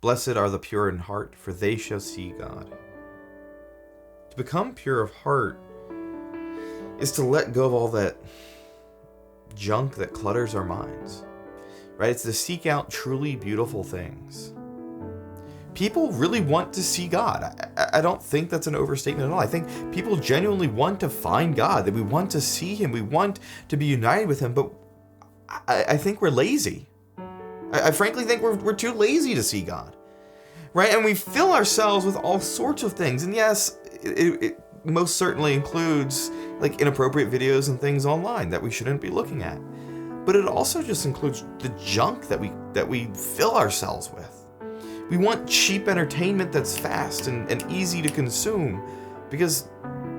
Blessed are the pure in heart, for they shall see God. To become pure of heart is to let go of all that junk that clutters our minds, right? It's to seek out truly beautiful things. People really want to see God. I don't think that's an overstatement at all. I think people genuinely want to find God, that we want to see Him, we want to be united with Him, but I think we're lazy. I frankly think we're too lazy to see God, right? And we fill ourselves with all sorts of things. And yes, it most certainly includes like inappropriate videos and things online that we shouldn't be looking at. But it also just includes the junk that we fill ourselves with. We want cheap entertainment that's fast and easy to consume because,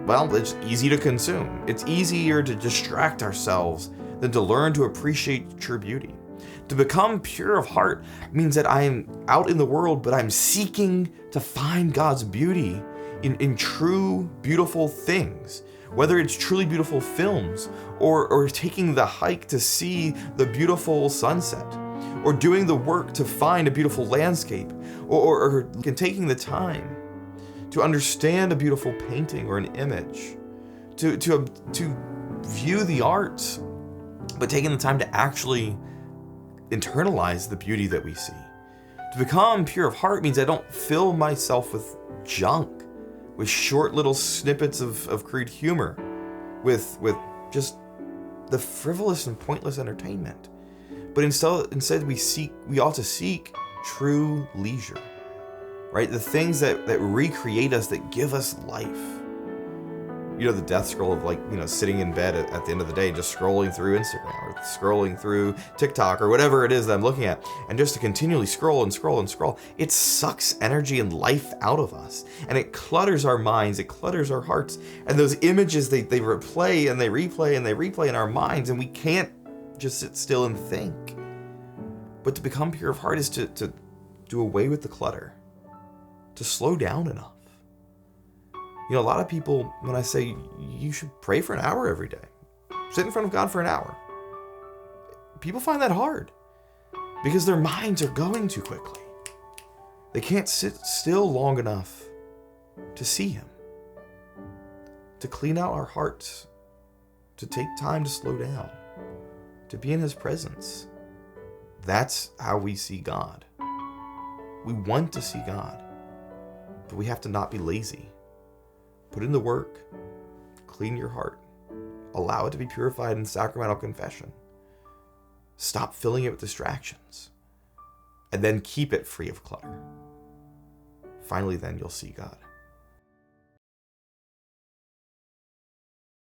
well, it's easy to consume. It's easier to distract ourselves than to learn to appreciate true beauty. To become pure of heart means that I am out in the world, but I'm seeking to find God's beauty in true, beautiful things. Whether it's truly beautiful films, or taking the hike to see the beautiful sunset, or doing the work to find a beautiful landscape, or taking the time to understand a beautiful painting or an image, to view the art, but taking the time to actually internalize the beauty that we see. To become pure of heart means I don't fill myself with junk, with short little snippets of crude humor, with just the frivolous and pointless entertainment. But instead we ought to seek true leisure, right? The things that recreate us, that give us life. You know, the death scroll of, like, you know, sitting in bed at the end of the day and just scrolling through Instagram or scrolling through TikTok or whatever it is that I'm looking at, and just to continually scroll and scroll and scroll. It sucks energy and life out of us, and it clutters our minds, it clutters our hearts, and those images, they replay and they replay and they replay in our minds, and we can't just sit still and think. But to become pure of heart is to do away with the clutter, to slow down enough. You know, a lot of people, when I say you should pray for an hour every day, sit in front of God for an hour, people find that hard because their minds are going too quickly. They can't sit still long enough to see Him, to clean out our hearts, to take time to slow down, to be in His presence. That's how we see God. We want to see God, but we have to not be lazy. Put in the work, clean your heart, allow it to be purified in sacramental confession. Stop filling it with distractions, and then keep it free of clutter. Finally, then you'll see God.